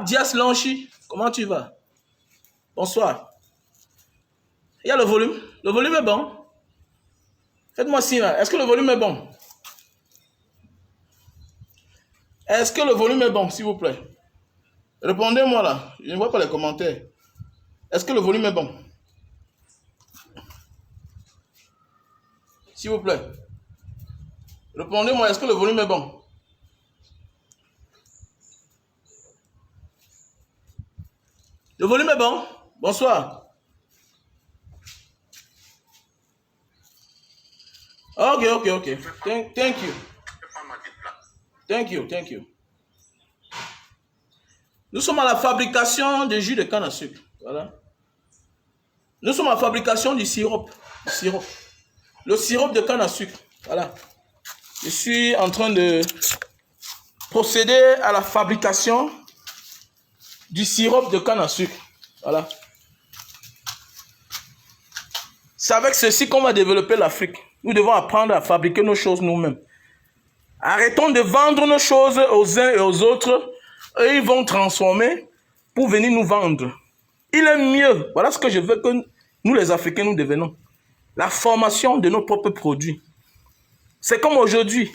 Dias Lanchi, comment tu vas? Bonsoir. Il y a le volume. Le volume est bon. Faites-moi signe là. Est-ce que le volume est bon? Est-ce que le volume est bon, s'il vous plaît? Répondez-moi là. Je ne vois pas les commentaires. Est-ce que le volume est bon? S'il vous plaît. Répondez-moi, est-ce que le volume est bon? Le volume est bon? Bonsoir. Ok. Thank you. Thank you. Nous sommes à la fabrication de jus de canne à sucre. Voilà. Nous sommes à la fabrication du sirop. Le sirop de canne à sucre. Voilà. Je suis en train de procéder à la fabrication du sirop de canne à sucre. Voilà. C'est avec ceci qu'on va développer l'Afrique. Nous devons apprendre à fabriquer nos choses nous-mêmes. Arrêtons de vendre nos choses aux uns et aux autres. Et ils vont transformer pour venir nous vendre. Il est mieux. Voilà ce que je veux que nous les Africains nous devenons. La formation de nos propres produits. C'est comme aujourd'hui.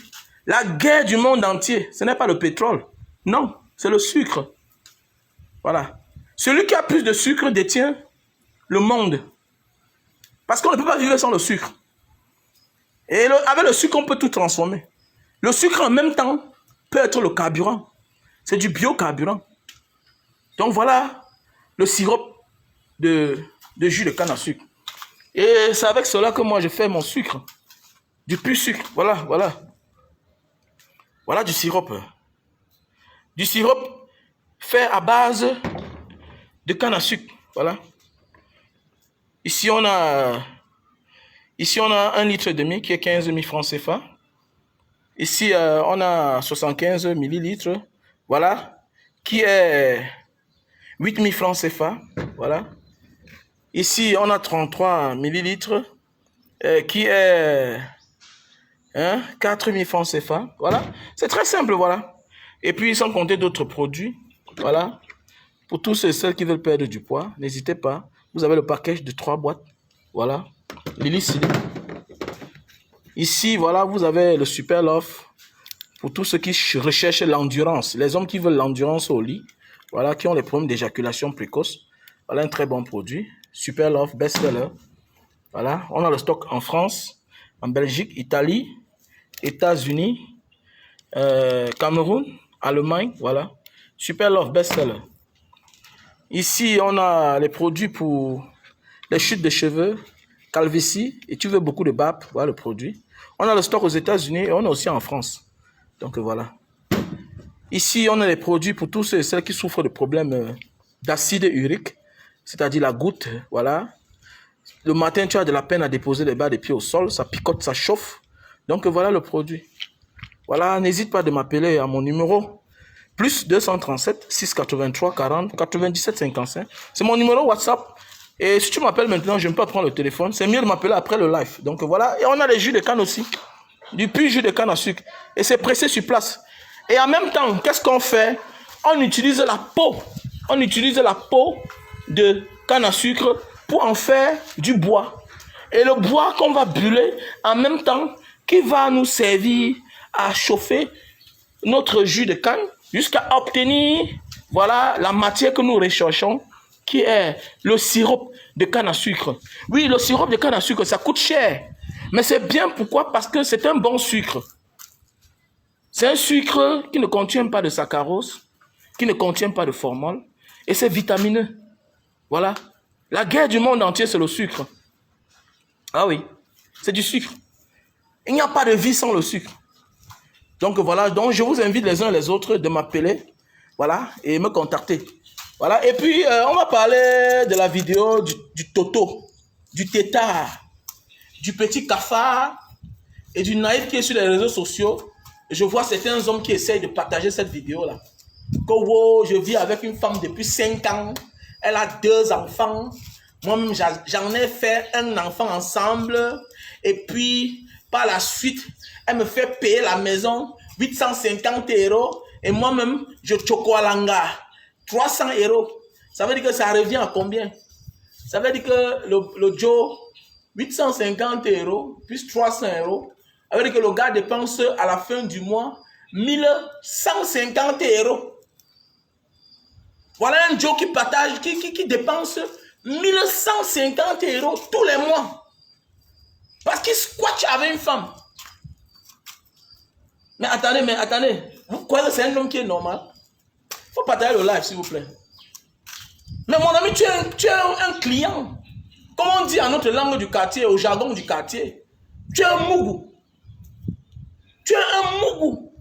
La guerre du monde entier, ce n'est pas le pétrole. Non, c'est le sucre. Voilà. Celui qui a plus de sucre détient le monde. Parce qu'on ne peut pas vivre sans le sucre. Et avec le sucre, on peut tout transformer. Le sucre, en même temps, peut être le carburant. C'est du biocarburant. Donc voilà le sirop de jus de canne à sucre. Et c'est avec cela que moi je fais mon sucre. Du pur sucre. Voilà. Voilà du sirop. Du sirop fait à base de canne à sucre. Voilà. Ici on a 1,5 litre qui est 15 000 francs CFA. Ici on a 75 millilitres. Voilà. Qui est 8 000 francs CFA. Voilà. Ici on a 33 millilitres. Qui est 4 000 francs CFA. Voilà. C'est très simple, voilà. Et puis, sans compter d'autres produits. Voilà. Pour tous ceux qui veulent perdre du poids, n'hésitez pas. Vous avez le package de 3 boîtes. Voilà. Lily-Silly. Ici, voilà, vous avez le Super Love. Pour tous ceux qui recherchent l'endurance. Les hommes qui veulent l'endurance au lit. Voilà, qui ont les problèmes d'éjaculation précoce. Voilà un très bon produit. Super Love, best-seller. Voilà. On a le stock en France, en Belgique, Italie, États-Unis, Cameroun, Allemagne, voilà. Super Love, best-seller. Ici, on a les produits pour les chutes de cheveux, calvitie, et tu veux beaucoup de barbe, voilà le produit. On a le stock aux États-Unis et on a aussi en France. Donc voilà. Ici, on a les produits pour tous ceux et celles qui souffrent de problèmes d'acide urique, c'est-à-dire la goutte, voilà. Le matin, tu as de la peine à déposer les bas des pieds au sol, ça picote, ça chauffe. Donc voilà le produit. Voilà, n'hésite pas de m'appeler à mon numéro plus 237 683 40 97 55. C'est mon numéro WhatsApp. Et si tu m'appelles maintenant, je ne peux pas prendre le téléphone. C'est mieux de m'appeler après le live. Donc voilà, et on a les jus de canne aussi. Du pur jus de canne à sucre. Et c'est pressé sur place. Et en même temps, qu'est-ce qu'on fait? On utilise la peau. On utilise la peau de canne à sucre pour en faire du bois. Et le bois qu'on va brûler en même temps qui va nous servir à chauffer notre jus de canne jusqu'à obtenir, voilà, la matière que nous recherchons qui est le sirop de canne à sucre. Oui, le sirop de canne à sucre, ça coûte cher. Mais c'est bien, pourquoi? Parce que c'est un bon sucre. C'est un sucre qui ne contient pas de saccharose, qui ne contient pas de formol, et c'est vitamineux. Voilà. La guerre du monde entier, c'est le sucre. Ah oui, c'est du sucre. Il n'y a pas de vie sans le sucre. Donc voilà, donc je vous invite les uns et les autres de m'appeler, voilà, et me contacter. Voilà, et puis on va parler de la vidéo du Toto, du tétard, du petit cafard et du naïf qui est sur les réseaux sociaux. Je vois certains hommes qui essayent de partager cette vidéo-là. Que wow, je vis avec une femme depuis 5 ans, elle a 2 enfants. Moi-même, j'en ai fait un enfant ensemble. Et puis, par la suite, elle me fait payer la maison 850 €. Et moi-même, je chokolanga. 300 euros. Ça veut dire que ça revient à combien? Ça veut dire que le Joe, 850 euros, plus 300 euros. Ça veut dire que le gars dépense à la fin du mois 1150 euros. Voilà un Joe qui partage, qui dépense 1150 euros tous les mois. Parce qu'il squatte avec une femme. Mais attendez. Vous croyez que c'est un homme qui est normal? Il faut partager le live, s'il vous plaît. Mais mon ami, tu es un client. Comme on dit en notre langue du quartier, au jargon du quartier. Tu es un mougou. Tu es un mougou.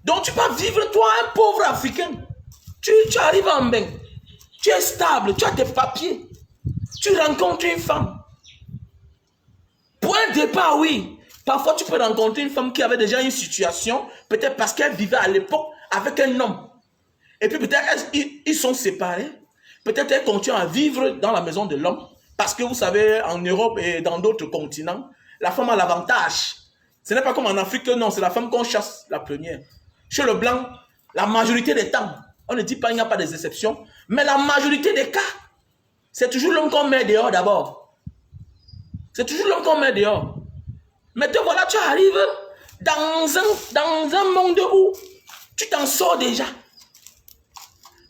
Donc tu vas vivre, toi, un pauvre Africain. Tu arrives en bain. Tu es stable, tu as des papiers. Tu rencontres une femme. Pour un départ, oui. Parfois, tu peux rencontrer une femme qui avait déjà une situation, peut-être parce qu'elle vivait à l'époque avec un homme. Et puis peut-être ils sont séparés. Peut-être elle continue à vivre dans la maison de l'homme. Parce que vous savez, en Europe et dans d'autres continents, la femme a l'avantage. Ce n'est pas comme en Afrique, non, c'est la femme qu'on chasse la première. Chez le blanc, la majorité des temps, on ne dit pas qu'il n'y a pas des exceptions, mais la majorité des cas, c'est toujours l'homme qu'on met dehors d'abord. C'est toujours l'homme qu'on met dehors. Mais te voilà, tu arrives dans un monde où tu t'en sors déjà.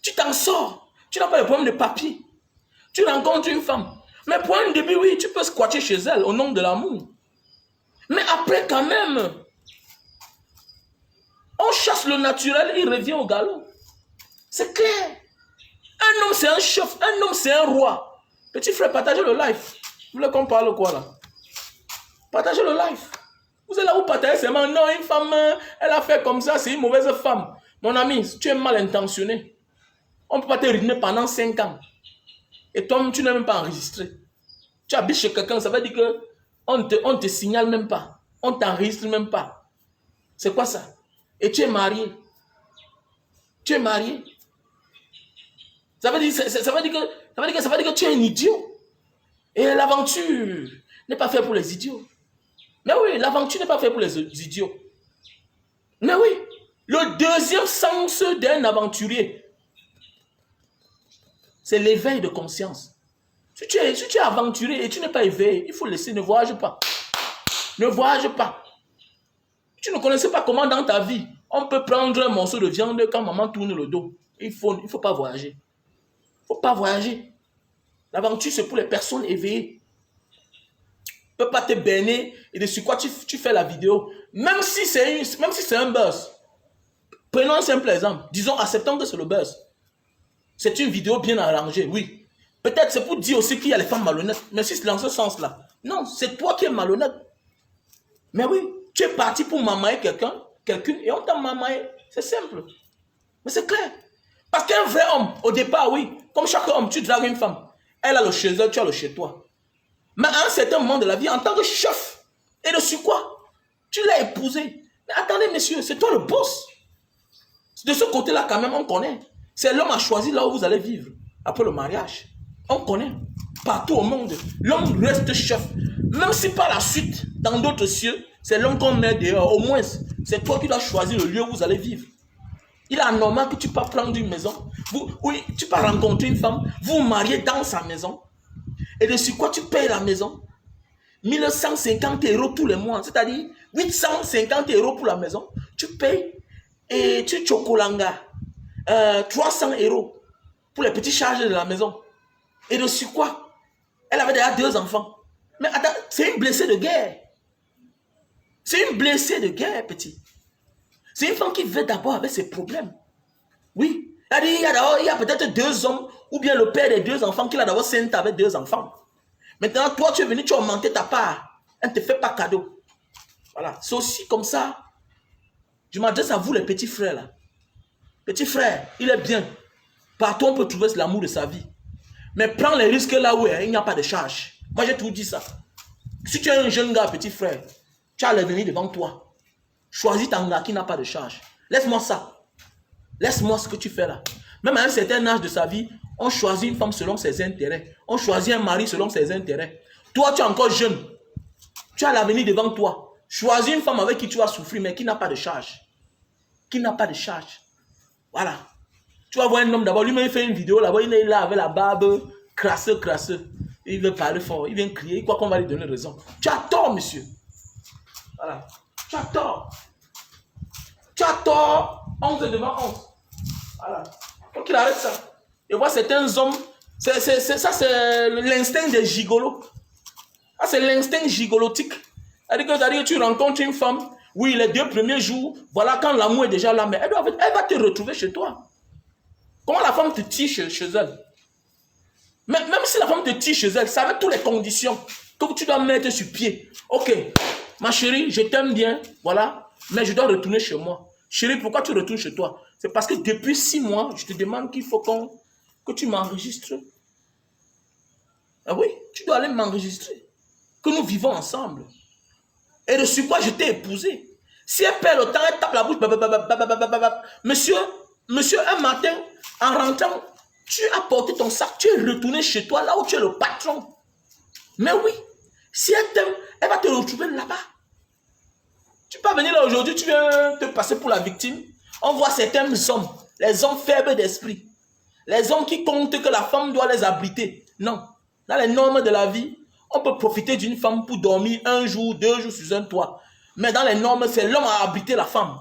Tu t'en sors. Tu n'as pas de problème de papier. Tu rencontres une femme. Mais pour un début, oui, tu peux squatter chez elle au nom de l'amour. Mais après, quand même, on chasse le naturel, il revient au galop. C'est clair. Un homme, c'est un chef. Un homme, c'est un roi. Petit frère, partagez le live. Vous voulez qu'on parle quoi là? Partagez le live. Vous êtes là où partagez seulement. Non, une femme, elle a fait comme ça, c'est une mauvaise femme. Mon ami, tu es mal intentionné. On ne peut pas te rythmer pendant 5 ans. Et toi, tu n'es même pas enregistré. Tu habites chez quelqu'un, ça veut dire qu'on ne te signale même pas. On ne t'enregistre même pas. C'est quoi ça? Et tu es marié. Tu es marié. Ça veut dire que tu es un idiot. Et l'aventure n'est pas faite pour les idiots. Mais oui, l'aventure n'est pas faite pour les idiots. Mais oui, le deuxième sens d'un aventurier, c'est l'éveil de conscience. Si tu es aventurier et tu n'es pas éveillé, il faut laisser, ne voyage pas. Ne voyage pas. Tu ne connaissais pas comment dans ta vie, on peut prendre un morceau de viande quand maman tourne le dos. Il faut pas voyager. Il ne faut pas voyager. L'aventure, c'est pour les personnes éveillées. Tu ne peux pas te baigner et de sur quoi tu fais la vidéo. Même si c'est un buzz. Prenons un simple exemple. Disons, acceptons que c'est le buzz. C'est une vidéo bien arrangée, oui. Peut-être c'est pour dire aussi qu'il y a les femmes malhonnêtes. Mais si c'est dans ce sens-là. Non, c'est toi qui es malhonnête. Mais oui, tu es parti pour mamailler quelqu'une et on t'a mamaillé. C'est simple. Mais c'est clair. Parce qu'un vrai homme, au départ, oui, comme chaque homme, tu dragues une femme. Elle a le chez elle, tu as le chez toi. Mais à un certain moment de la vie, en tant que chef, et dessus quoi? Tu l'as épousé. Mais attendez, messieurs, c'est toi le boss. De ce côté-là, quand même, on connaît. C'est l'homme à choisir là où vous allez vivre. Après le mariage. On connaît. Partout au monde, l'homme reste chef. Même si par la suite, dans d'autres cieux, c'est l'homme qu'on met dehors. Au moins, c'est toi qui dois choisir le lieu où vous allez vivre. Il est anormal que tu peux prendre une maison. Oui, tu peux rencontrer une femme, vous mariez dans sa maison. Et dessus quoi tu payes la maison? 1150 € tous les mois. C'est-à-dire 850 € pour la maison. Tu payes et tu chocolanga 300 € pour les petites charges de la maison. Et dessus quoi? Elle avait déjà 2 enfants. Mais attends, c'est une blessée de guerre. C'est une blessée de guerre, petit. C'est une femme qui vit d'abord avec ses problèmes. Oui. Il y a peut-être 2 hommes, ou bien le père des 2 enfants qui a d'abord saint avec 2 enfants. Maintenant, toi, tu es venu, tu as augmenté ta part. Elle ne te fait pas cadeau. Voilà. C'est aussi comme ça. Je m'adresse à vous, les petits frères, là. Petit frère, il est bien. Partout, on peut trouver l'amour de sa vie. Mais prends les risques là où il n'y a pas de charge. Moi, j'ai tout dit ça. Si tu es un jeune gars, petit frère, tu as l'avenir devant toi. Choisis ton gars qui n'a pas de charge. Laisse-moi ça. Laisse-moi ce que tu fais là. Même à un certain âge de sa vie, on choisit une femme selon ses intérêts. On choisit un mari selon ses intérêts. Toi, tu es encore jeune. Tu as l'avenir devant toi. Choisis une femme avec qui tu vas souffrir, mais qui n'a pas de charge. Qui n'a pas de charge. Voilà. Tu vas voir un homme d'abord, lui-même il fait une vidéo là-bas, il est là avec la barbe crasseux. Il veut parler fort, il vient crier, il croit qu'on va lui donner raison. Tu as tort, monsieur. Voilà. Tu as tort. Tu as tort. 11 devant 11. Voilà. Faut qu'il arrête ça. Et voir certains hommes, ça c'est l'instinct des gigolos. Ah, c'est l'instinct gigolotique. C'est-à-dire que tu rencontres une femme, oui, les 2 premiers jours, voilà, quand l'amour est déjà là, mais elle va te retrouver chez toi. Comment la femme te tire chez elle? Même si la femme te tire chez elle, ça avec toutes les conditions que tu dois mettre sur pied. Ok, ma chérie, je t'aime bien, voilà, mais je dois retourner chez moi. Chérie, pourquoi tu retournes chez toi? C'est parce que depuis 6 mois, je te demande qu'il faut que tu m'enregistres. Ah oui, tu dois aller m'enregistrer. Que nous vivons ensemble. Et de sur quoi je t'ai épousé. Si elle perd le temps, elle tape la bouche. Monsieur, un matin, en rentrant, tu as porté ton sac, tu es retourné chez toi, là où tu es le patron. Mais oui, si elle t'aime, elle va te retrouver là-bas. Tu peux venir là aujourd'hui, tu viens te passer pour la victime. On voit certains hommes, les hommes faibles d'esprit. Les hommes qui comptent que la femme doit les abriter. Non. Dans les normes de la vie, on peut profiter d'une femme pour dormir 1 jour, 2 jours sur un toit. Mais dans les normes, c'est l'homme à abriter la femme.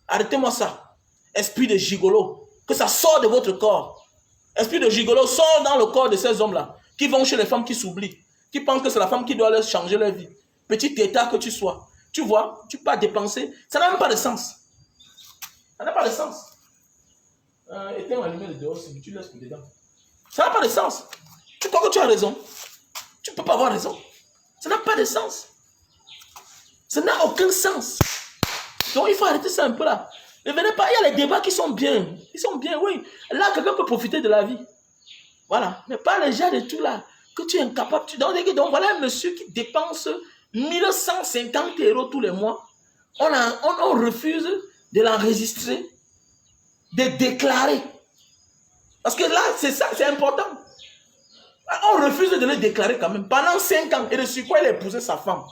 Arrêtez-moi ça. Esprit de gigolo. Que ça sort de votre corps. Esprit de gigolo sort dans le corps de ces hommes-là. Qui vont chez les femmes qui s'oublient. Qui pensent que c'est la femme qui doit leur changer leur vie. Petit état que tu sois. Tu vois, tu peux pas dépenser. Ça n'a même pas de sens. Ça n'a pas de sens. Éteins la lumière de dehors, si tu laisses pour dedans. Ça n'a pas de sens. Tu crois que tu as raison. Tu ne peux pas avoir raison. Ça n'a pas de sens. Ça n'a aucun sens. Donc il faut arrêter ça un peu là. Ne venez pas, il y a les débats qui sont bien. Ils sont bien, oui. Là, quelqu'un peut profiter de la vie. Voilà. Mais pas les gens de tout là. Que tu es incapable. Donc voilà un monsieur qui dépense 1150 € tous les mois. On refuse de l'enregistrer, de déclarer. Parce que là, c'est ça, c'est important. On refuse de le déclarer quand même. Pendant 5 ans. Et de sur quoi il a épousé sa femme.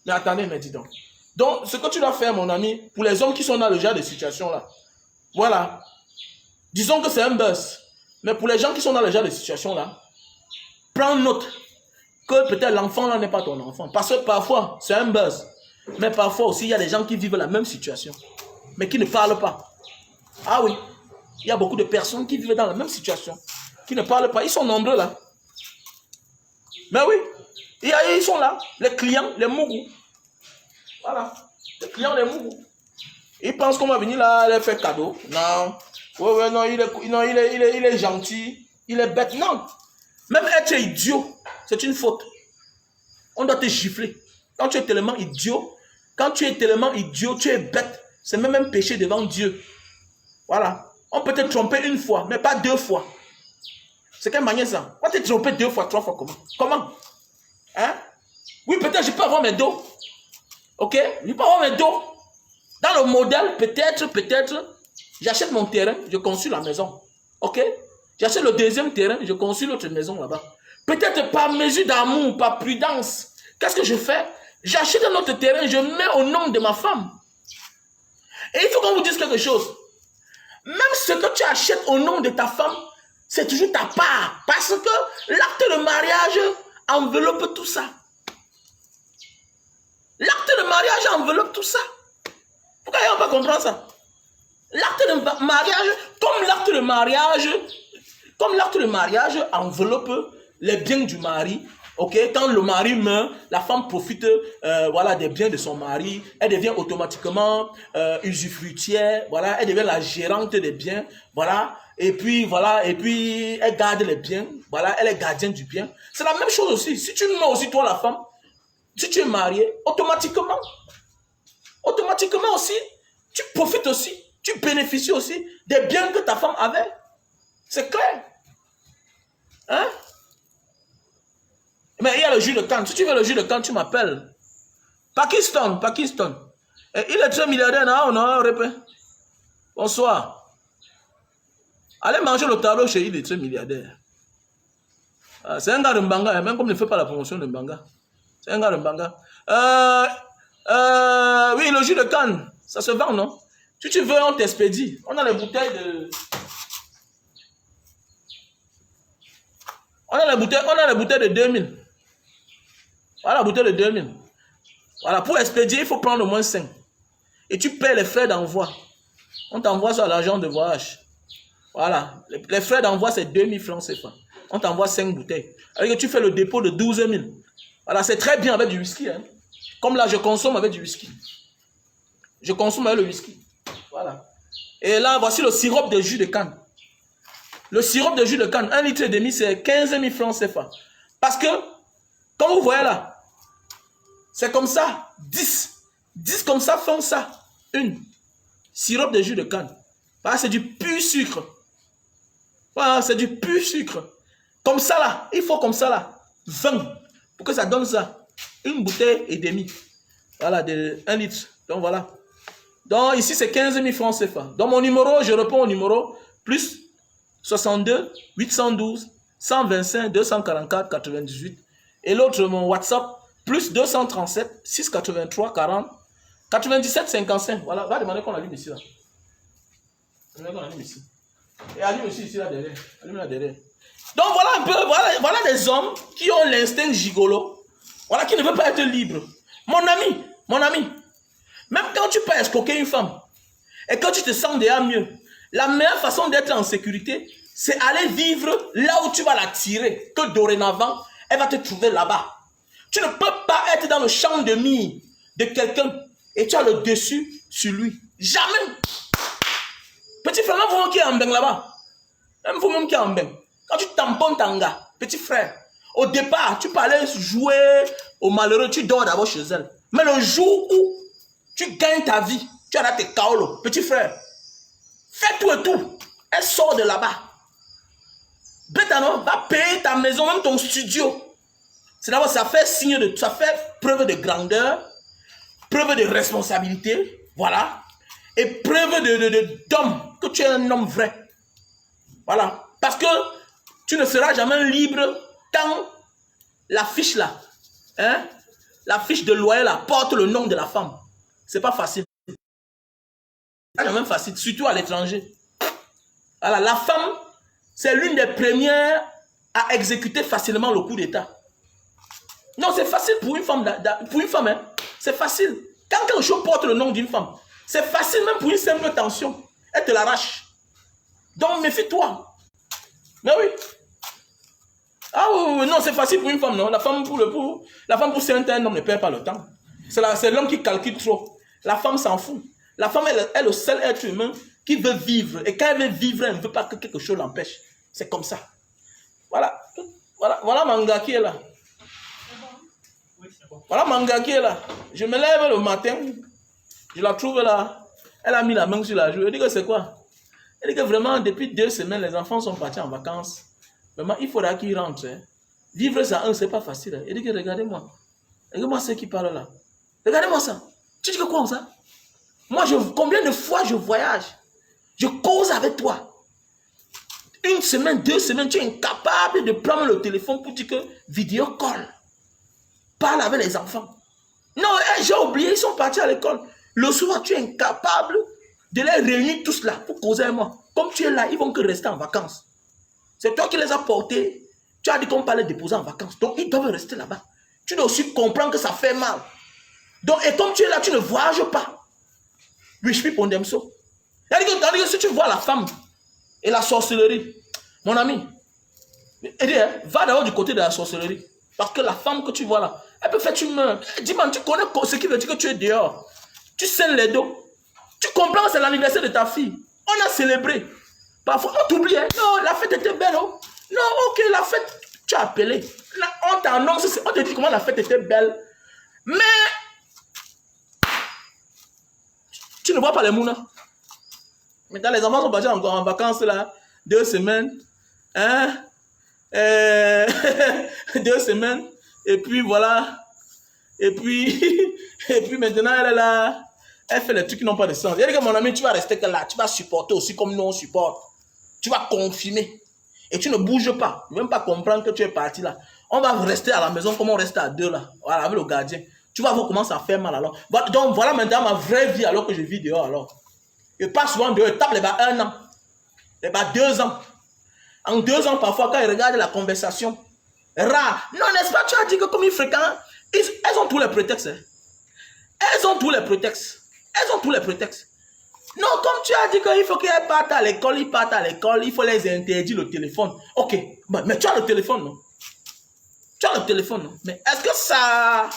Mais attendez, mais dis donc. Donc, ce que tu dois faire, mon ami, pour les hommes qui sont dans le genre de situation-là, voilà. Disons que c'est un buzz. Mais pour les gens qui sont dans le genre de situation-là, prends note que peut-être l'enfant-là n'est pas ton enfant. Parce que parfois, c'est un buzz. Mais parfois aussi, il y a des gens qui vivent la même situation. Mais qui ne parlent pas. Ah oui. Il y a beaucoup de personnes qui vivent dans la même situation. Qui ne parlent pas. Ils sont nombreux là. Mais oui. Ils sont là. Les clients, les mougous. Voilà. Les clients, les mougous. Ils pensent qu'on va venir là, leur faire cadeau. Non. Ouais, non, il est gentil. Il est bête. Non. Même être idiot, c'est une faute. On doit te gifler. Quand tu es tellement idiot, tu es bête. C'est même un péché devant Dieu. Voilà. On peut te tromper 1 fois, mais pas 2 fois. C'est quelle manière ça? On peut te tromper 2 fois, 3 fois, comment? Comment? Hein? Oui, peut-être je peux avoir mes dos. Ok? Je peux avoir mes dos. Dans le modèle, peut-être, j'achète mon terrain, je construis la maison. Ok? J'achète le 2e terrain, je construis l'autre maison là-bas. Peut-être par mesure d'amour, par prudence. Qu'est-ce que je fais? J'achète un autre terrain, je mets au nom de ma femme. Et il faut qu'on vous dise quelque chose. Même ce que tu achètes au nom de ta femme, c'est toujours ta part. Parce que l'acte de mariage enveloppe tout ça. L'acte de mariage enveloppe tout ça. Pourquoi on va comprendre ça? L'acte de mariage, comme l'acte de mariage enveloppe les biens du mari. Ok, quand le mari meurt, la femme profite voilà, des biens de son mari. Elle devient automatiquement usufruitière. Voilà, elle devient la gérante des biens. Voilà, et puis elle garde les biens. Voilà, elle est gardienne du bien. C'est la même chose aussi. Si tu mets aussi toi la femme, si tu es marié, automatiquement aussi, tu profites aussi, tu bénéficies aussi des biens que ta femme avait. C'est clair. Hein? Mais il y a le jus de canne. Si tu veux le jus de canne, tu m'appelles. Pakistan. Et il est très milliardaire, non, répète. Bonsoir. Allez manger le tableau chez il est très milliardaire. C'est un gars de Mbanga, même comme il ne fait pas la promotion de Mbanga. C'est un gars de Mbanga. Oui, le jus de canne, ça se vend, non? Si tu veux, on t'expédie. On a les bouteilles de... On a les bouteilles de 2000. Voilà la bouteille de 2000. Voilà, pour expédier, il faut prendre au moins 5. Et tu paies les frais d'envoi. On t'envoie sur l'agent de voyage. Voilà, les frais d'envoi, c'est 2000 francs CFA. On t'envoie 5 bouteilles. Alors que tu fais le dépôt de 12 000. Voilà, c'est très bien avec du whisky. Hein. Comme là, je consomme avec du whisky. Je consomme avec le whisky. Voilà. Et là, voici le sirop de jus de canne. Le sirop de jus de canne, 1,5 litre, c'est 15 000 francs CFA. Parce que, comme vous voyez là, c'est comme ça, 10. 10 comme ça font ça. Une. Sirop de jus de canne. Voilà, c'est du pur sucre. Voilà, c'est du pur sucre. Comme ça là, il faut comme ça là, 20. Pour que ça donne ça. Une bouteille et demie. Voilà, de 1 litre. Donc voilà. Donc ici, c'est 15 000 francs CFA. Dans mon numéro, je réponds au numéro plus 62 812 125 244 98. Et l'autre, mon WhatsApp, plus 237 683 40 97 55. Voilà, va demander qu'on allume ici là. Demander qu'on allume ici. Et allume aussi ici là derrière. Allume là derrière. Donc voilà un peu, voilà des hommes qui ont l'instinct gigolo. Voilà, qui ne veulent pas être libres. Mon ami, même quand tu peux escroquer une femme et quand tu te sens déjà mieux, la meilleure façon d'être en sécurité, c'est aller vivre là où tu vas la tirer. Que dorénavant, elle va te trouver là-bas. Tu ne peux pas être dans le champ de mire de quelqu'un et tu as le dessus sur lui. Jamais. Petit frère, même vous qui est en bain là-bas, même vous-même qui est en bain, quand tu tamponnes ton gars, petit frère, au départ, tu peux aller jouer au malheureux, tu dors d'abord chez elle. Mais le jour où tu gagnes ta vie, tu as là tes kaolos, petit frère, fais tout et tout, elle sort de là-bas. Bétano, va payer ta maison, même ton studio. C'est d'abord, ça fait signe de, ça fait preuve de grandeur, preuve de responsabilité, voilà, et preuve d'homme, que tu es un homme vrai. Voilà, parce que tu ne seras jamais libre tant la fiche là, hein, la fiche de loyer là, porte le nom de la femme. C'est pas facile. C'est quand même facile, surtout à l'étranger. Voilà, la femme, c'est l'une des premières à exécuter facilement le coup d'État. Non, c'est facile pour une femme, hein. C'est facile. Quand quelque chose porte le nom d'une femme, c'est facile même pour une simple tension. Elle te l'arrache. Donc, méfie-toi. Mais oui. Ah oui, non, c'est facile pour une femme, non. La femme pour un homme ne perd pas le temps. C'est l'homme qui calcule trop. La femme s'en fout. La femme est le seul être humain qui veut vivre. Et quand elle veut vivre, elle ne veut pas que quelque chose l'empêche. C'est comme ça. Voilà. Voilà Manga qui est là. Voilà Manga qui est là. Je me lève le matin. Je la trouve là. Elle a mis la main sur la joue. Elle dit que c'est quoi? Elle dit que vraiment, depuis 2 semaines, les enfants sont partis en vacances. Vraiment, il faudra qu'ils rentrent. Hein. Vivre ça, c'est pas facile. Hein. Elle dit que regardez-moi. Regardez-moi ceux qui parlent là. Regardez-moi ça. Tu dis que quoi ça? Moi, combien de fois je voyage? Je cause avec toi. 1 semaine, 2 semaines, tu es incapable de prendre le téléphone pour dire que vidéo call. Parle avec les enfants. Non, j'ai oublié, ils sont partis à l'école. Le soir, tu es incapable de les réunir tous là pour causer avec moi. Comme tu es là, ils vont que rester en vacances. C'est toi qui les as portés. Tu as dit qu'on parlait de déposer en vacances. Donc, ils doivent rester là-bas. Tu dois aussi comprendre que ça fait mal. Donc, et comme tu es là, tu ne voyages pas. Oui, je suis pour Ndemso. C'est-à-dire que si tu vois la femme et la sorcellerie, mon ami, va d'abord du côté de la sorcellerie. Parce que la femme que tu vois là, elle peut faire tu meurs. Dis-moi, tu connais ce qui veut dire que tu es dehors. Tu scènes les dos. Tu comprends que c'est l'anniversaire de ta fille. On a célébré. Parfois, on t'oublie. Hein? Non, la fête était belle. Oh. Non, ok, la fête, tu as appelé. Là, on t'annonce, on te dit comment la fête était belle. Mais, tu ne vois pas les mounas. Mais quand les enfants sont partis encore en vacances là, 2 semaines, hein, 2 semaines, et puis voilà, et puis maintenant elle est là, elle fait les trucs qui n'ont pas de sens. Il dit que mon ami, tu vas rester que là, tu vas supporter aussi comme nous on supporte. Tu vas confirmer. Et tu ne bouges pas. Même pas comprendre que tu es parti là. On va rester à la maison comme on reste à 2 là. Voilà, avec le gardien. Tu vas voir comment ça fait mal alors. Donc voilà maintenant ma vraie vie alors que je vis dehors alors. Je passe souvent dehors, je tape les bas 1 an. Les bas 2 ans. En 2 ans parfois quand je regarde la conversation, Rare. Non, n'est-ce pas, tu as dit que comme ils fréquentent, elles ont tous les prétextes. Hein. Elles ont tous les prétextes. Elles ont tous les prétextes. Non, comme tu as dit qu'il faut qu'elles partent à l'école, ils partent à l'école, il faut les interdire le téléphone. Ok, mais tu as le téléphone, non? Tu as le téléphone, non? Mais est-ce que ça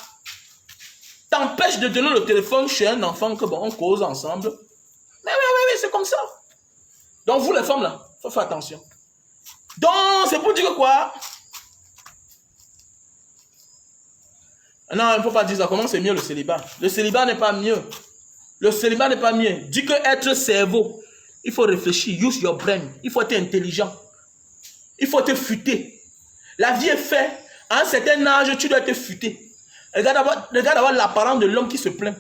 t'empêche de donner le téléphone chez un enfant que bon, on cause ensemble? Mais oui, c'est comme ça. Donc vous les femmes là, il faut faire attention. Donc c'est pour dire que quoi? Non, il ne faut pas dire ça. Comment c'est mieux le célibat? Le célibat n'est pas mieux. Le célibat n'est pas mieux. Dis que être cerveau, il faut réfléchir. Use your brain. Il faut être intelligent. Il faut te futer. La vie est faite. À un certain âge, tu dois te futer. Regarde d'abord l'apparence de l'homme qui se plaint.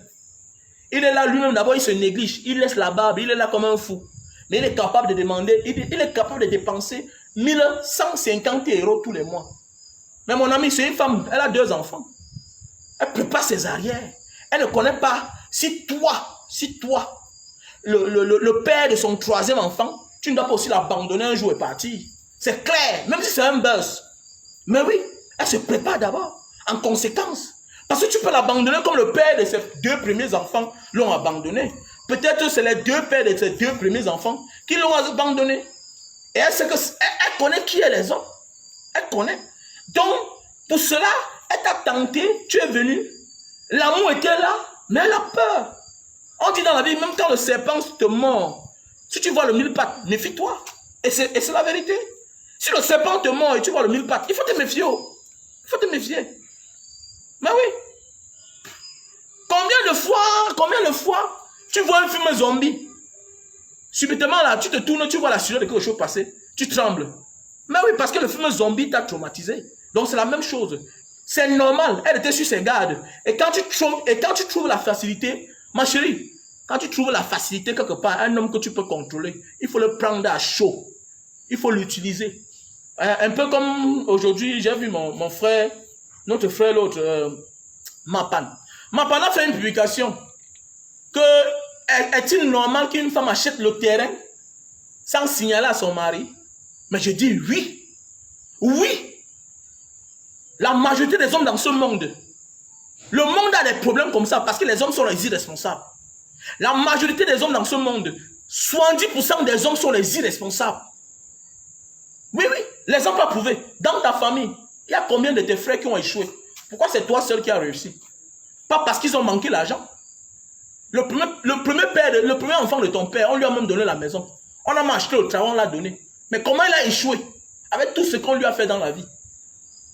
Il est là lui-même, d'abord il se néglige. Il laisse la barbe. Il est là comme un fou. Mais il est capable de demander, il est capable de dépenser 1150 € tous les mois. Mais mon ami, c'est une femme. Elle a 2 enfants. Elle prépare ses arrières. Elle ne connaît pas. Si toi, le père de son 3e enfant, tu ne dois pas aussi l'abandonner un jour et partir. C'est clair, même si c'est un buzz. Mais oui, elle se prépare d'abord, en conséquence. Parce que tu peux l'abandonner comme le père de ses 2 premiers enfants l'ont abandonné. Peut-être c'est les 2 pères de ses 2 premiers enfants qui l'ont abandonné. Et elle sait que elle connaît qui est les hommes. Elle connaît. Donc, pour cela, elle t'a tenté, tu es venu. L'amour était là, mais elle a peur. On dit dans la vie, même quand le serpent te mord, si tu vois le 1000 pattes, méfie-toi. Et c'est la vérité. Si le serpent te mord et tu vois le 1000 pattes, il faut te méfier. Il faut te méfier. Mais oui. Combien de fois, tu vois un film zombie. Subitement là, tu te tournes, tu vois la sueur de quelque chose passer. Tu trembles. Mais oui, parce que le film zombie t'a traumatisé. Donc c'est la même chose. C'est normal. Elle était sur ses gardes. Et quand tu trouves la facilité, ma chérie, quand tu trouves la facilité quelque part, un homme que tu peux contrôler, il faut le prendre à chaud. Il faut l'utiliser. Un peu comme aujourd'hui, j'ai vu mon frère, notre frère l'autre, Mapan. Mapan a fait une publication que est-il normal qu'une femme achète le terrain sans signaler à son mari? Mais je dis oui. Oui. La majorité des hommes dans ce monde, le monde a des problèmes comme ça parce que les hommes sont les irresponsables. La majorité des hommes dans ce monde, 70% des hommes sont les irresponsables. Oui, l'exemple a prouvé. Dans ta famille, il y a combien de tes frères qui ont échoué? Pourquoi c'est toi seul qui as réussi? Pas parce qu'ils ont manqué l'argent. Le premier enfant de ton père, on lui a même donné la maison. On a même acheté le travail, on l'a donné. Mais comment il a échoué avec tout ce qu'on lui a fait dans la vie?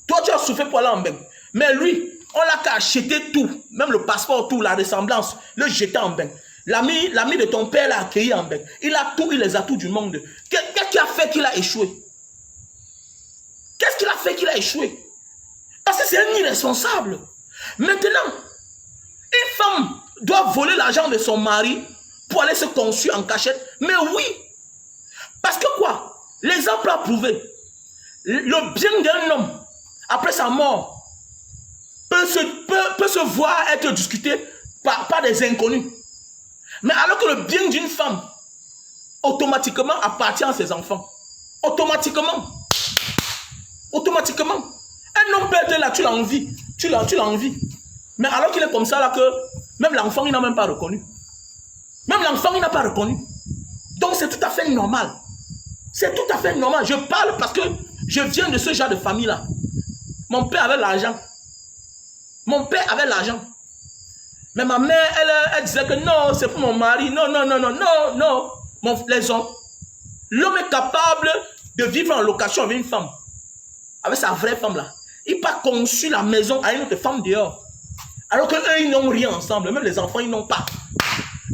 Toi, tu as souffert pour aller en bain. Mais lui, on l'a qu'à acheter tout. Même le passeport, tout, la ressemblance, le jeter en bain. L'ami de ton père l'a accueilli en bain. Il a tout, il les a tout du monde. Qu'est-ce qui a fait qu'il a échoué? Qu'est-ce qu'il a fait qu'il a échoué? Parce que c'est un irresponsable. Maintenant, une femme doit voler l'argent de son mari pour aller se conçuer en cachette. Mais oui. Parce que quoi? L'exemple a prouvé. Le bien d'un homme, après sa mort, peut se voir être discuté par des inconnus. Mais alors que le bien d'une femme, automatiquement, appartient à ses enfants. Automatiquement. Automatiquement. Un homme peut être là, tu l'as envie. Tu l'as envie. Mais alors qu'il est comme ça, là, que même l'enfant, il n'a même pas reconnu. Même l'enfant, il n'a pas reconnu. Donc, c'est tout à fait normal. C'est tout à fait normal. Je parle parce que je viens de ce genre de famille-là. Mon père avait l'argent. Mon père avait l'argent. Mais ma mère, elle disait que non, c'est pour mon mari. Non. Les hommes. L'homme est capable de vivre en location avec une femme. Avec sa vraie femme là. Il n'a pas conçu la maison à une autre femme dehors. Alors qu'eux, ils n'ont rien ensemble. Même les enfants, ils n'ont pas.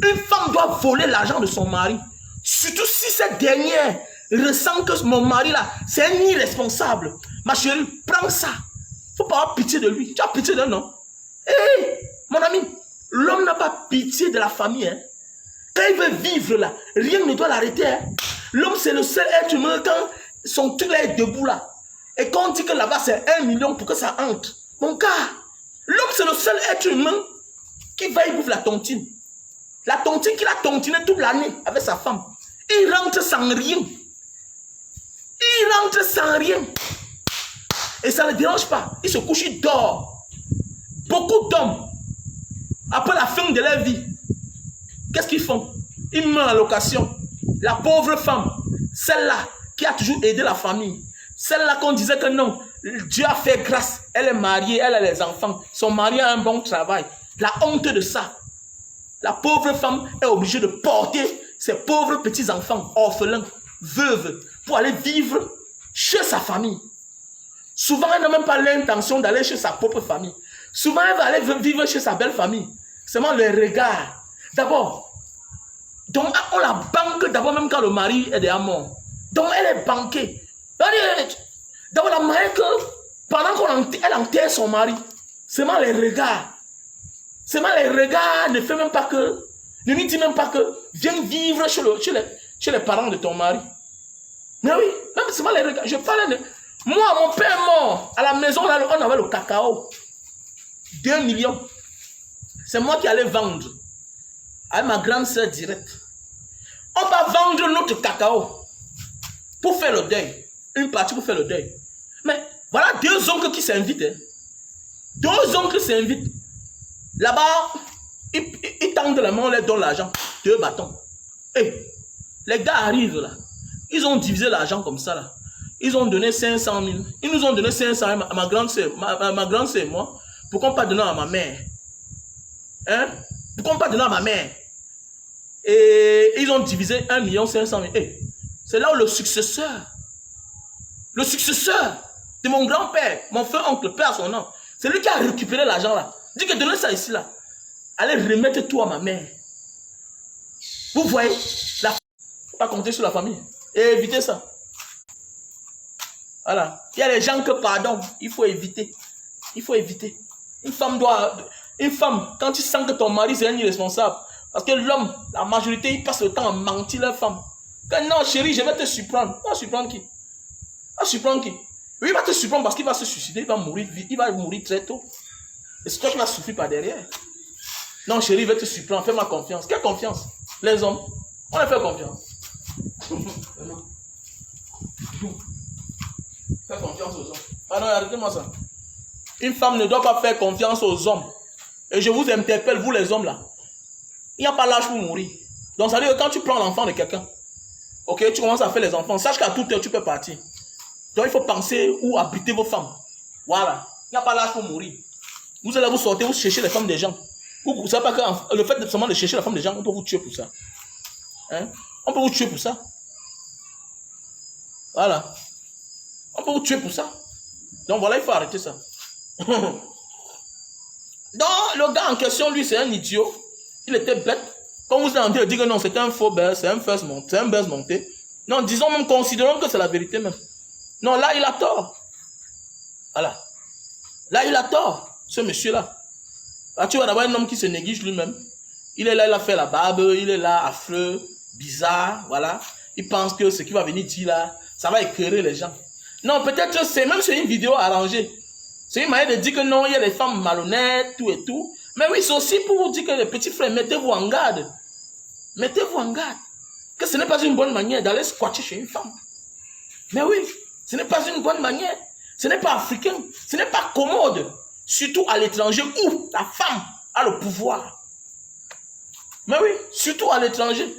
Une femme doit voler l'argent de son mari. Surtout si cette dernière ressent que mon mari là, c'est un irresponsable. Ma chérie, prends ça. Il ne faut pas avoir pitié de lui. Tu as pitié d'un homme. Hé, mon ami, l'homme n'a pas pitié de la famille. Hein. Quand il veut vivre là, rien ne doit l'arrêter. Hein. L'homme, c'est le seul être humain quand son truc là est debout là. Et quand on dit que là-bas c'est 1 million pour que ça entre. Mon gars, l'homme c'est le seul être humain qui va y bouffer la tontine. La tontine qu'il a tontiné toute l'année avec sa femme. Il rentre sans rien. Il rentre sans rien. Et ça ne le dérange pas. Il se couche, il dort. Beaucoup d'hommes, après la fin de leur vie, qu'est-ce qu'ils font? Ils meurent en location. La pauvre femme, celle-là qui a toujours aidé la famille, celle-là qu'on disait que non, Dieu a fait grâce, elle est mariée, elle a les enfants, son mari a un bon travail. La honte de ça. La pauvre femme est obligée de porter ses pauvres petits-enfants, orphelins, veuves, pour aller vivre chez sa famille. Souvent, elle n'a même pas l'intention d'aller chez sa propre famille. Souvent, elle va aller vivre chez sa belle famille. Seulement le regard. D'abord, donc on la banque d'abord même quand le mari est déjà mort. Donc elle est banquée. D'abord, la mariée que pendant qu'elle enterre son mari, seulement les regards. Seulement les regards ne fait même pas que, ne lui dit même pas que viens vivre chez les parents de ton mari. Mais oui, même seulement les regards. Je parle de. Moi, mon père est mort. À la maison, là, on avait le cacao. 2 millions. C'est moi qui allais vendre. Avec ma grande soeur directe. On va vendre notre cacao. Pour faire le deuil. Une partie pour faire le deuil. Mais voilà 2 oncles qui s'invitent. Hein. 2 oncles s'invitent. Là-bas, ils tendent la main, on leur donne l'argent. 2 bâtons. Et les gars arrivent là. Ils ont divisé l'argent comme ça là. Ils ont donné 500 000. Ils nous ont donné 500 000 à ma grande soeur, ma grande soeur et moi. Pourquoi pas donner à ma mère? Hein? Pourquoi pas donner à ma mère? Et ils ont divisé 1 500 000. Et c'est là où le successeur de mon grand-père, mon frère oncle, père son nom, c'est lui qui a récupéré l'argent là. Dit que donnez ça ici là. Allez remettre tout à ma mère. Vous voyez, pas compter sur la famille. Et évitez ça. Voilà. Il y a des gens que, pardon, il faut éviter. Il faut éviter. Une femme, quand tu sens que ton mari c'est un irresponsable, parce que l'homme, la majorité, il passe le temps à mentir leur femme. Que non, chérie, je vais te surprendre. Il va surprendre qui? Il va surprendre qui? Oui, il va te surprendre parce qu'il va se suicider, il va mourir très tôt. Et c'est toi qui vas souffrir par derrière. Non, chérie, il va te surprendre, fais-moi confiance. Quelle confiance? Les hommes, on leur fait confiance. Fais confiance aux hommes. Ah non, arrêtez-moi ça. Une femme ne doit pas faire confiance aux hommes. Et je vous interpelle, vous les hommes là. Il n'y a pas l'âge pour mourir. Donc ça veut dire que quand tu prends l'enfant de quelqu'un, ok, tu commences à faire les enfants, sache qu'à toute heure tu peux partir. Donc il faut penser où abriter vos femmes. Voilà. Il n'y a pas l'âge pour mourir. Vous allez vous sortir, vous cherchez les femmes des gens. Vous ne savez pas que le fait de seulement de chercher la femme des gens, on peut vous tuer pour ça. Hein? On peut vous tuer pour ça. Voilà. On peut vous tuer pour ça. Donc voilà, il faut arrêter ça. Donc le gars en question, lui, c'est un idiot. Il était bête. Quand vous êtes en train de dire que non, c'est un faux buzz, c'est un buzz monté. Non, disons même, considérons que c'est la vérité même. Non, là, il a tort. Voilà. Là, il a tort, ce monsieur-là. Là, tu vas d'avoir un homme qui se néglige lui-même. Il est là, il a fait la barbe, il est là, affreux, bizarre, voilà. Il pense que ce qu'il va venir dire là, ça va éclairer les gens. Non, peut-être c'est même sur une vidéo arrangée. C'est une manière de dire que non, il y a des femmes malhonnêtes, tout et tout. Mais oui, c'est aussi pour vous dire que les petits frères, mettez-vous en garde. Mettez-vous en garde. Que ce n'est pas une bonne manière d'aller squatter chez une femme. Mais oui, ce n'est pas une bonne manière. Ce n'est pas africain. Ce n'est pas commode. Surtout à l'étranger où la femme a le pouvoir. Mais oui, surtout à l'étranger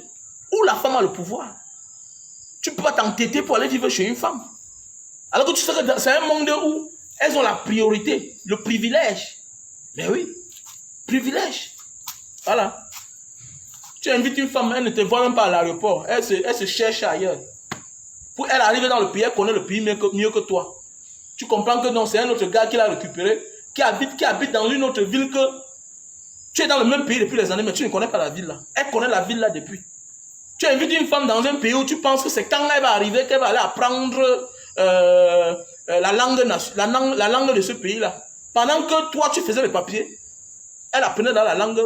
où la femme a le pouvoir. Tu ne peux pas t'entêter pour aller vivre chez une femme. Alors que tu sais que c'est un monde où elles ont la priorité, le privilège. Mais oui, privilège. Voilà. Tu invites une femme, elle ne te voit même pas à l'aéroport. Elle se cherche ailleurs. Pour elle arriver dans le pays, elle connaît le pays mieux que toi. Tu comprends que non, c'est un autre gars qui l'a récupéré, qui habite dans une autre ville que... Tu es dans le même pays depuis les années, mais tu ne connais pas la ville là. Elle connaît la ville là depuis. Tu invites une femme dans un pays où tu penses que c'est quand elle va arriver qu'elle va aller apprendre la langue de ce pays là. Pendant que toi, tu faisais les papiers, elle apprenait dans la langue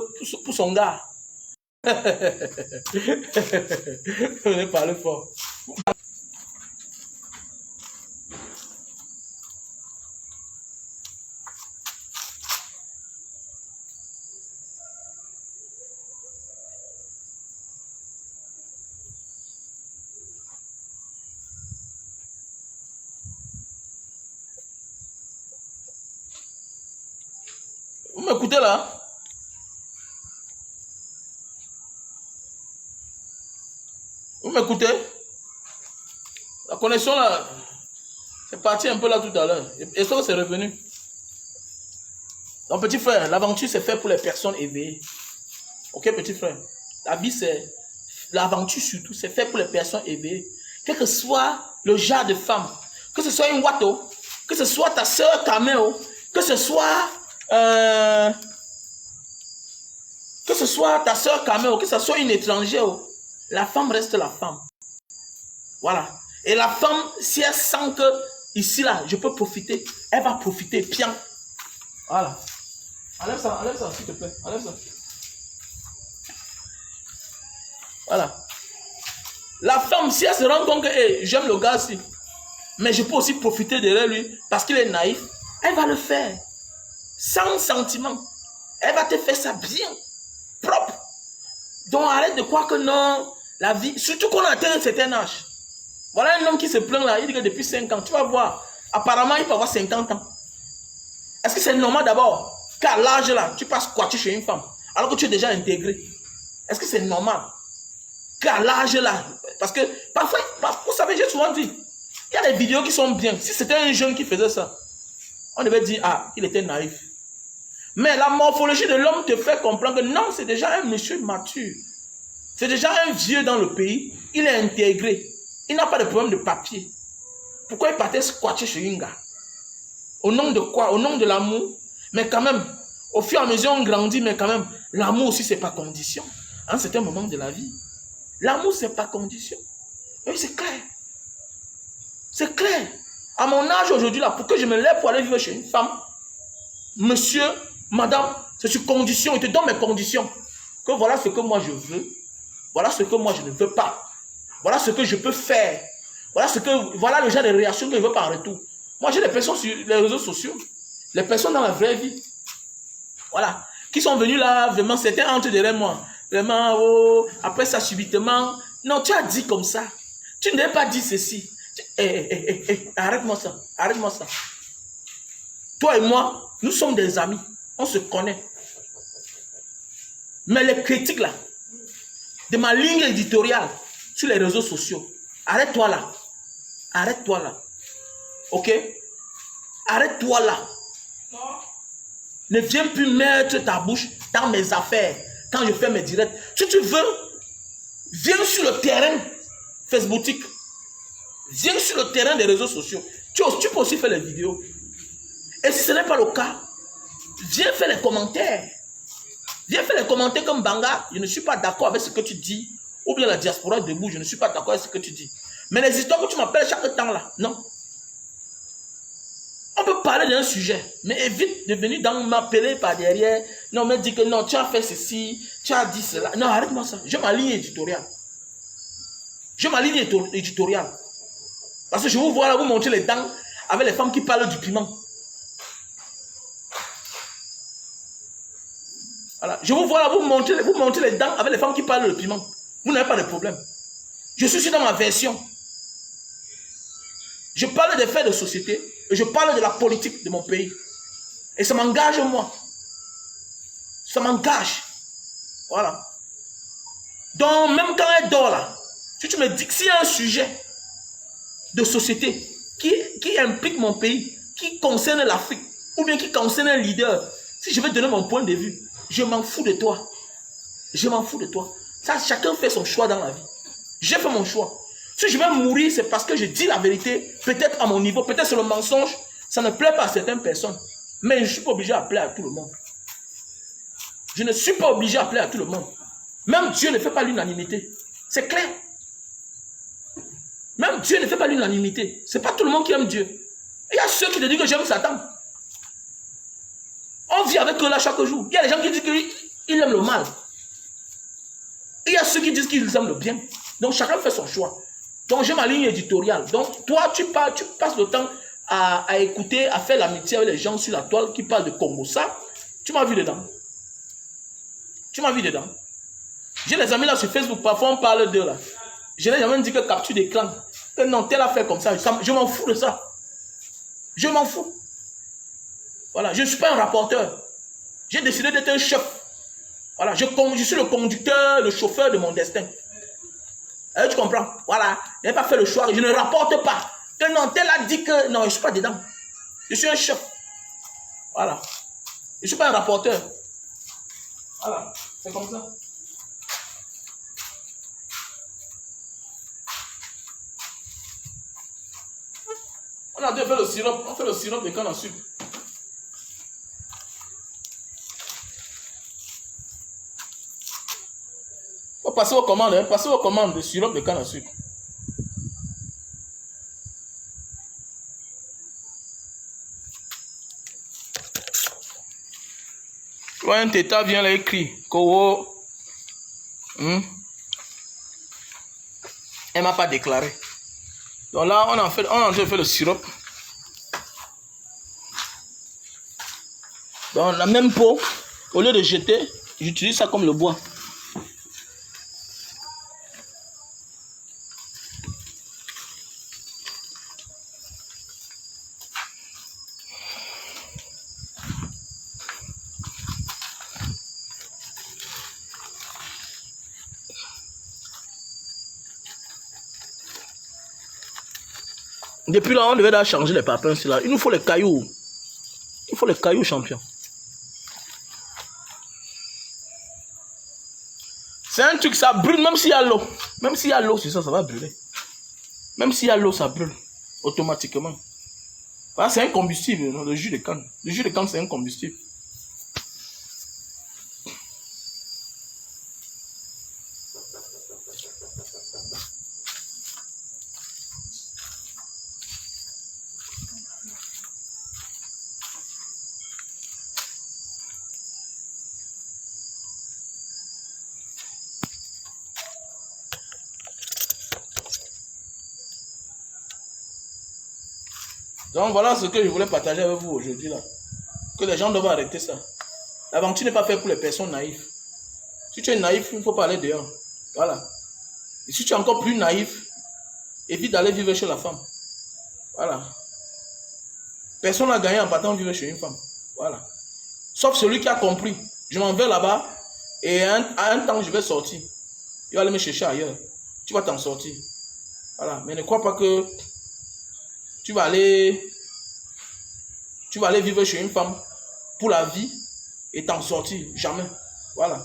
pour son gars. On est parlé fort. Vous m'écoutez là? Vous m'écoutez? La connexion là, c'est parti un peu là tout à l'heure. Et ça, c'est revenu. Donc, petit frère, l'aventure, c'est fait pour les personnes éveillées. Ok, petit frère? La vie, c'est... L'aventure surtout, c'est fait pour les personnes éveillées. Quel que soit le genre de femme, que ce soit une Wato, que ce soit ta soeur Kameo, que ce soit ta soeur Kameo, que ce soit une étrangère, la femme reste la femme. Voilà. Et la femme, si elle sent que ici, là, je peux profiter, elle va profiter bien. Voilà. Enlève ça, s'il te plaît. Enlève ça. Voilà. La femme, si elle se rend compte que hey, j'aime le gars aussi, mais je peux aussi profiter de lui parce qu'il est naïf, elle va le faire. Sans sentiment. Elle va te faire ça bien. Propre. Donc arrête de croire que non, la vie, surtout qu'on a atteint un certain âge. Voilà un homme qui se plaint là, il dit que depuis 5 ans, tu vas voir, apparemment il peut avoir 50 ans. Est-ce que c'est normal d'abord qu'à l'âge là, tu passes squatter chez une femme, alors que tu es déjà intégré? Est-ce que c'est normal qu'à l'âge là, parce que parfois, vous savez, j'ai souvent dit, il y a des vidéos qui sont bien. Si c'était un jeune qui faisait ça, on devait dire, ah, il était naïf. Mais la morphologie de l'homme te fait comprendre que non, c'est déjà un monsieur mature. C'est déjà un vieux dans le pays. Il est intégré. Il n'a pas de problème de papier. Pourquoi il partait squatter chez une gars? Au nom de quoi? Au nom de l'amour. Mais quand même, au fur et à mesure on grandit, mais quand même, l'amour aussi, c'est pas condition. À un certain moment de la vie. L'amour, c'est pas condition. Oui, c'est clair. C'est clair. À mon âge aujourd'hui, là, pour que je me lève pour aller vivre chez une femme, monsieur, madame, c'est sur condition. Il te donne mes conditions. Que voilà ce que moi je veux. Voilà ce que moi je ne veux pas. Voilà ce que je peux faire. Voilà le genre de réaction que je veux pas en retour. Moi, j'ai des personnes sur les réseaux sociaux. Les personnes dans la vraie vie. Voilà. Qui sont venus là, vraiment, c'était entre derrière moi. Vraiment, oh, après ça, subitement. Non, tu as dit comme ça. Tu n'avais pas dit ceci. Arrête-moi ça. Arrête-moi ça. Toi et moi, nous sommes des amis. On se connaît. Mais les critiques là, de ma ligne éditoriale sur les réseaux sociaux, arrête-toi là. Arrête-toi là. Ok? Arrête-toi là. Ne viens plus mettre ta bouche dans mes affaires quand je fais mes directs. Si tu veux, viens sur le terrain facebooktique. Viens sur le terrain des réseaux sociaux. Tu peux aussi faire les vidéos. Et si ce n'est pas le cas, viens faire les commentaires. Viens faire les commentaires comme Banga. Je ne suis pas d'accord avec ce que tu dis. Ou bien la diaspora debout, je ne suis pas d'accord avec ce que tu dis. Mais les histoires que tu m'appelles chaque temps là, non. On peut parler d'un sujet, mais évite de venir m'appeler par derrière. Non, me dire que non, tu as fait ceci, tu as dit cela. Non, arrête-moi ça. J'ai ma ligne éditoriale. J'ai ma ligne éditoriale. Parce que je vous vois là, vous montrer les dents avec les femmes qui parlent du piment. Voilà. Je vous vois là, vous montrer les dents avec les femmes qui parlent du piment. Vous n'avez pas de problème. Je suis dans ma version. Je parle des faits de société et je parle de la politique de mon pays. Et ça m'engage moi. Ça m'engage. Voilà. Donc, même quand elle dort là, si tu me dis que s'il y a un sujet de société qui implique mon pays, qui concerne l'Afrique, ou bien qui concerne un leader, si je veux donner mon point de vue, je m'en fous de toi. Je m'en fous de toi. Ça, chacun fait son choix dans la vie. J'ai fait mon choix. Si je vais mourir, c'est parce que je dis la vérité, peut-être à mon niveau, peut-être c'est le mensonge, ça ne plaît pas à certaines personnes. Mais je ne suis pas obligé d'appeler à tout le monde. Je ne suis pas obligé d'appeler à tout le monde. Même Dieu ne fait pas l'unanimité. C'est clair. Même Dieu ne fait pas l'unanimité. Ce n'est pas tout le monde qui aime Dieu. Il y a ceux qui te disent que j'aime Satan. On vit avec eux là chaque jour. Il y a des gens qui disent qu'ils aiment le mal. Il y a ceux qui disent qu'ils aiment le bien. Donc chacun fait son choix. Donc j'ai ma ligne éditoriale. Donc toi, tu passes le temps à écouter, à faire l'amitié avec les gens sur la toile qui parlent de Congo. Ça, tu m'as vu dedans. Tu m'as vu dedans. J'ai des amis là sur Facebook, parfois on parle d'eux là. Je n'ai jamais dit que capture d'écran. Que non, tel a fait comme ça. Je m'en fous de ça. Je m'en fous. Voilà, je ne suis pas un rapporteur. J'ai décidé d'être un chef. Voilà, je suis le conducteur, le chauffeur de mon destin. Tu comprends? Voilà, je n'ai pas fait le choix, je ne rapporte pas. Que non, tel a dit que non, je ne suis pas dedans. Je suis un chef. Voilà. Je ne suis pas un rapporteur. Voilà, c'est comme ça. On a déjà fait le sirop, on fait le sirop de canne à sucre. Faut passer aux commandes, hein, passer aux commandes de sirop de canne à sucre. Tu vois, un tétard vient là écrit Kowo. Elle ne m'a pas déclaré. Donc là, on a fait le sirop. Dans la même peau, au lieu de jeter, j'utilise ça comme le bois. Depuis là, on devait changer les papins. Là. Il nous faut les cailloux. Il faut les cailloux, champion. C'est un truc, ça brûle, même s'il y a l'eau. Même s'il y a l'eau, c'est ça, ça va brûler. Même s'il y a l'eau, ça brûle. Automatiquement. Voilà, c'est un combustible, le jus de canne. Le jus de canne, c'est un combustible. Donc voilà ce que je voulais partager avec vous aujourd'hui là. Que les gens doivent arrêter ça. L'aventure n'est pas faite pour les personnes naïves. Si tu es naïf, il ne faut pas aller dehors. Voilà. Et si tu es encore plus naïf, évite d'aller vivre chez la femme. Voilà. Personne n'a gagné en partant vivre chez une femme. Voilà. Sauf celui qui a compris. Je m'en vais là-bas et à un temps je vais sortir. Il va aller me chercher ailleurs. Tu vas t'en sortir. Voilà. Mais ne crois pas que tu vas aller vivre chez une femme pour la vie et t'en sortir. Jamais. Voilà.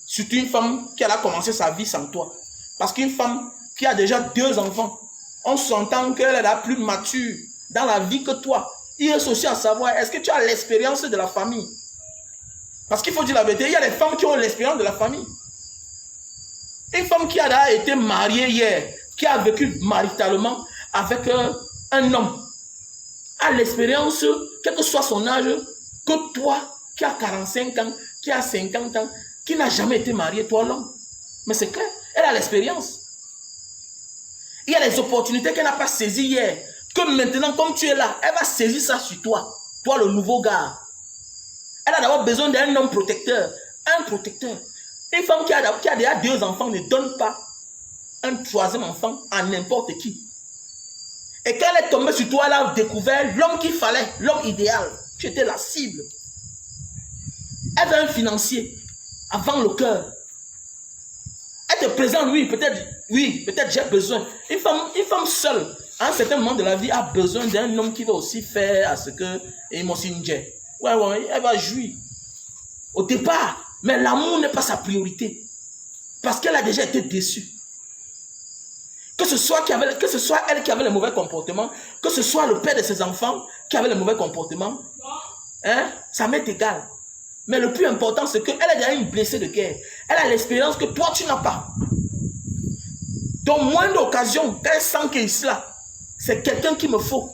Surtout une femme qui a commencé sa vie sans toi. Parce qu'une femme qui a déjà 2 enfants, on s'entend qu'elle est la plus mature dans la vie que toi. Il est aussi à savoir, est-ce que tu as l'expérience de la famille? Parce qu'il faut dire la vérité, il y a des femmes qui ont l'expérience de la famille. Une femme qui a été mariée hier, qui a vécu maritalement avec un homme, a l'expérience, quel que soit son âge, que toi, qui a 45 ans, qui a 50 ans, qui n'a jamais été marié, toi l'homme. Mais c'est clair, elle a l'expérience. Il y a les opportunités qu'elle n'a pas saisies hier, que maintenant, comme tu es là, elle va saisir ça sur toi, toi le nouveau gars. Elle a d'abord besoin d'un homme protecteur, un protecteur. Une femme qui a déjà 2 enfants ne donne pas un 3e enfant à n'importe qui. Et quand elle est tombée sur toi, elle a découvert l'homme qu'il fallait, l'homme idéal. Tu étais la cible. Elle veut un financier avant le cœur. Elle te présente, oui, peut-être j'ai besoin. Une femme seule, à un certain moment de la vie, a besoin d'un homme qui va aussi faire à ce que ouais, elle va jouir. Au départ, mais l'amour n'est pas sa priorité. Parce qu'elle a déjà été déçue. Que ce soit elle qui avait le mauvais comportement, que ce soit le père de ses enfants qui avait le mauvais comportement, hein, ça m'est égal. Mais le plus important, c'est qu'elle est déjà une blessée de guerre. Elle a l'expérience que toi, tu n'as pas. Donc, moins d'occasions, quand elle sent qu'il est là, c'est quelqu'un qu'il me faut.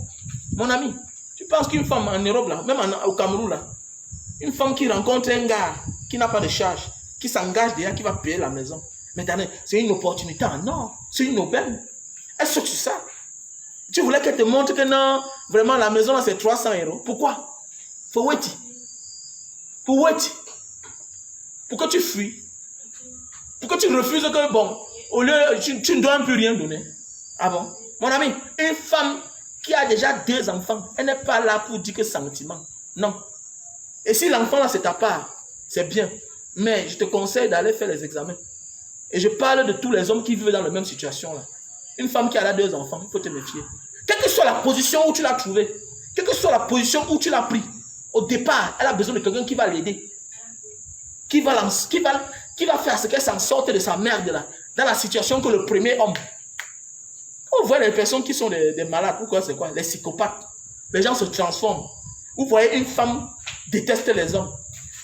Mon ami, tu penses qu'une femme en Europe, là, même au Cameroun, là, une femme qui rencontre un gars qui n'a pas de charge, qui s'engage déjà, qui va payer la maison. Maintenant, c'est une opportunité. Non, c'est une aubaine. Elle saute sur ça. Tu voulais qu'elle te montre que non, vraiment, la maison, là, c'est 300 €. Pourquoi? Faut wait. Pourquoi tu fuis? Pourquoi tu refuses que, bon, au lieu, tu ne dois plus rien donner? Ah bon? Mon ami, une femme qui a déjà 2 enfants, elle n'est pas là pour dire que sentiment. Non. Et si l'enfant là c'est ta part, c'est bien. Mais je te conseille d'aller faire les examens. Et je parle de tous les hommes qui vivent dans la même situation là. Une femme qui a 2 enfants, il faut te méfier. Quelle que soit la position où tu l'as trouvé, quelle que soit la position où tu l'as pris, au départ, elle a besoin de quelqu'un qui va l'aider. Qui va faire ce qu'elle s'en sorte de sa merde là, dans la situation que le premier homme. Vous voyez les personnes qui sont des malades, pourquoi c'est quoi? Les psychopathes. Les gens se transforment. Vous voyez une femme déteste les hommes.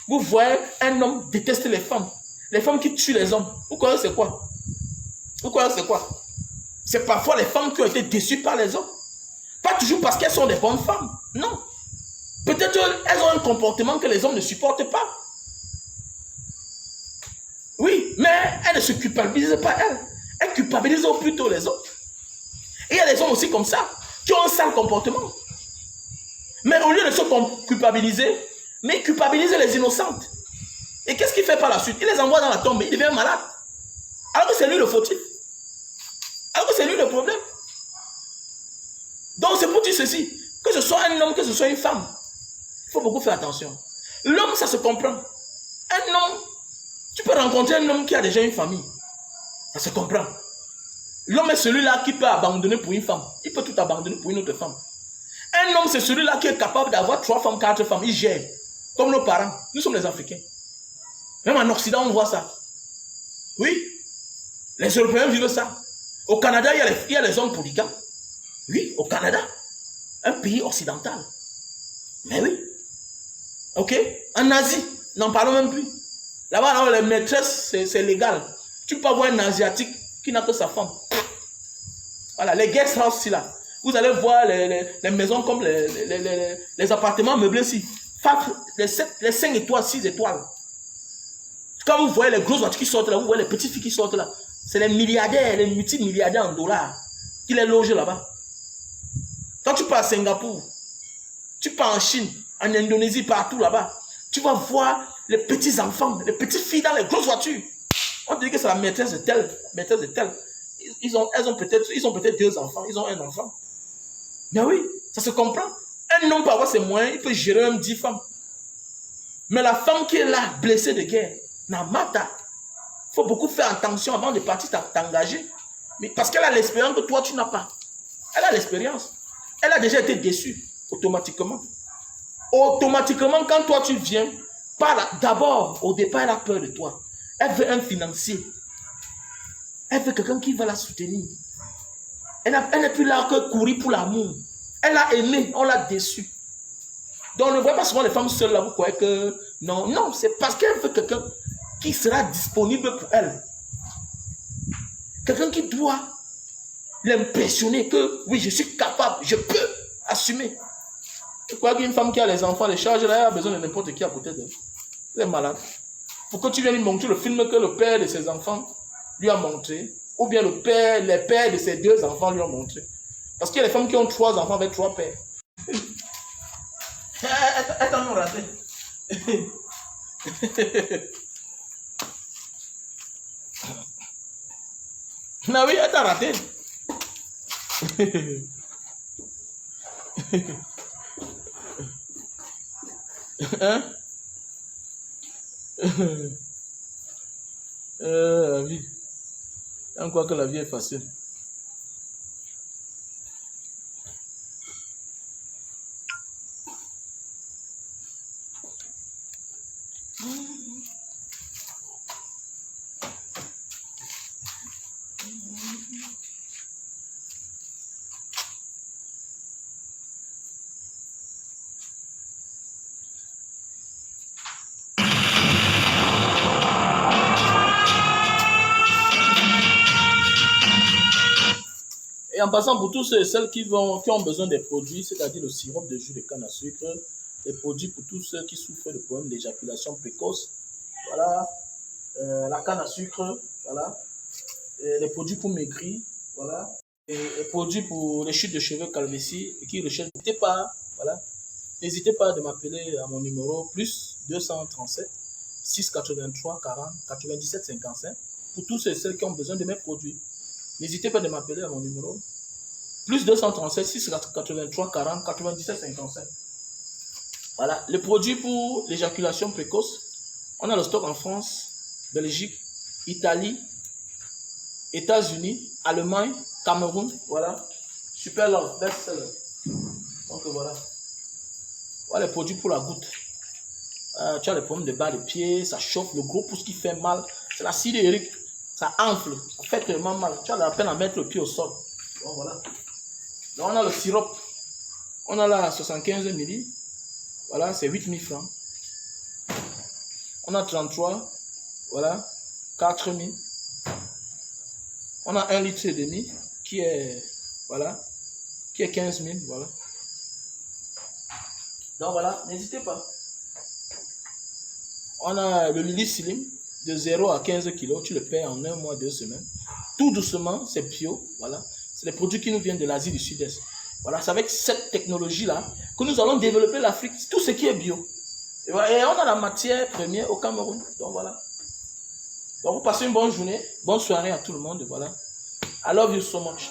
Vous voyez un homme déteste les femmes. Les femmes qui tuent les hommes. Vous croyez c'est quoi? Vous croyez c'est quoi? C'est parfois les femmes qui ont été déçues par les hommes. Pas toujours parce qu'elles sont des bonnes femmes. Non. Peut-être elles ont un comportement que les hommes ne supportent pas. Oui, mais elles ne se culpabilisent pas elles. Elles culpabilisent plutôt les autres. Et il y a des hommes aussi comme ça, qui ont un sale comportement. Mais au lieu de se culpabiliser, mais ils culpabilisent les innocentes. Et qu'est-ce qu'il fait par la suite? Il les envoie dans la tombe, il devient malade. Alors que c'est lui le fautif. Alors que c'est lui le problème. Donc c'est pour dire ceci, que ce soit un homme, que ce soit une femme, il faut beaucoup faire attention. L'homme, ça se comprend. Un homme, tu peux rencontrer un homme qui a déjà une famille. Ça se comprend. L'homme est celui-là qui peut abandonner pour une femme. Il peut tout abandonner pour une autre femme. Un homme, c'est celui-là qui est capable d'avoir 3 femmes, 4 femmes. Il gère. Comme nos parents. Nous sommes les Africains. Même en Occident, on voit ça. Oui. Les Européens vivent ça. Au Canada, il y a les hommes polygames. Oui, au Canada. Un pays occidental. Mais oui. Ok. En Asie, n'en parlons même plus. Là-bas, les maîtresses, c'est légal. Tu peux avoir un Asiatique qui n'a que sa femme. Voilà, les guest house ici là. Vous allez voir les maisons comme les appartements meublés ici. Les 5 étoiles, 6 étoiles. Quand vous voyez les grosses voitures qui sortent là, vous voyez les petites filles qui sortent là. C'est les milliardaires, les multimilliardaires en dollars qui les logent là-bas. Quand tu pars à Singapour, tu pars en Chine, en Indonésie, partout là-bas, tu vas voir les petits enfants, les petites filles dans les grosses voitures. On te dit que c'est la maîtresse de telle, maîtresse de telle. Ils ont peut-être 2 enfants, ils ont un enfant. Mais oui, ça se comprend. Un homme peut avoir ses moyens, il peut gérer même 10 femmes. Mais la femme qui est là, blessée de guerre, n'a mata. Il faut beaucoup faire attention avant de partir t'engager. Mais parce qu'elle a l'expérience que toi, tu n'as pas. Elle a l'expérience. Elle a déjà été déçue, automatiquement. Automatiquement, quand toi, tu viens, d'abord, au départ, elle a peur de toi. Elle veut un financier. Elle veut quelqu'un qui va la soutenir. Elle n'est plus là que courir pour l'amour. Elle a aimé, on l'a déçue. Donc, on ne voit pas souvent les femmes seules là, vous croyez que... Non, non, c'est parce qu'elle veut quelqu'un qui sera disponible pour elle. Quelqu'un qui doit l'impressionner que, oui, je suis capable, je peux assumer. Tu crois qu'une femme qui a les enfants, les charges, là, elle a besoin de n'importe qui à côté d'elle. Elle est malade. Pour que tu viennes lui montrer le film que le père de ses enfants lui a montré, ou bien les pères de ses 2 enfants lui ont montré. Parce qu'il y a les femmes qui ont 3 enfants avec 3 pères. Elle t'en a raté. Non, oui, elle t'a raté. Hein? La vie. On croit que la vie est facile. Et en passant pour tous ceux et celles qui ont besoin des produits, c'est-à-dire le sirop de jus de canne à sucre, les produits pour tous ceux qui souffrent de problèmes d'éjaculation précoce, voilà, la canne à sucre, voilà, et les produits pour maigrir, voilà, et les produits pour les chutes de cheveux, calvitie, et qui recherchent, n'hésitez pas de m'appeler à mon numéro plus 237 683 40 97 55 pour tous ceux et celles qui ont besoin de mes produits. N'hésitez pas de m'appeler à mon numéro. Plus 237 683 40 97 55. Voilà, les produits pour l'éjaculation précoce, on a le stock en France, Belgique, Italie, États-Unis, Allemagne, Cameroun, voilà. Super Love, best seller. Donc voilà. Voilà les produits pour la goutte. Tu as les problèmes de bas de pied, ça chauffe, le gros pouce qui fait mal. C'est l'acide urique, ça enfle, ça fait tellement mal. Tu as la peine à mettre le pied au sol. Bon, voilà. Donc on a le sirop. On a là 75 ml. Voilà, c'est 8000 francs. On a 33. Voilà, 4000. On a 1,5 litre qui est, voilà, qui est 15 000. Voilà. Donc voilà, n'hésitez pas. On a le Lily Slim de 0 à 15 kg. Tu le paies en 1 mois, 2 semaines. Tout doucement, c'est bio. Voilà. C'est des produits qui nous viennent de l'Asie du Sud-Est. Voilà, c'est avec cette technologie-là que nous allons développer l'Afrique. Tout ce qui est bio. Et on a la matière première au Cameroun. Donc voilà. Donc vous passez une bonne journée, bonne soirée à tout le monde. Voilà. I love you so much.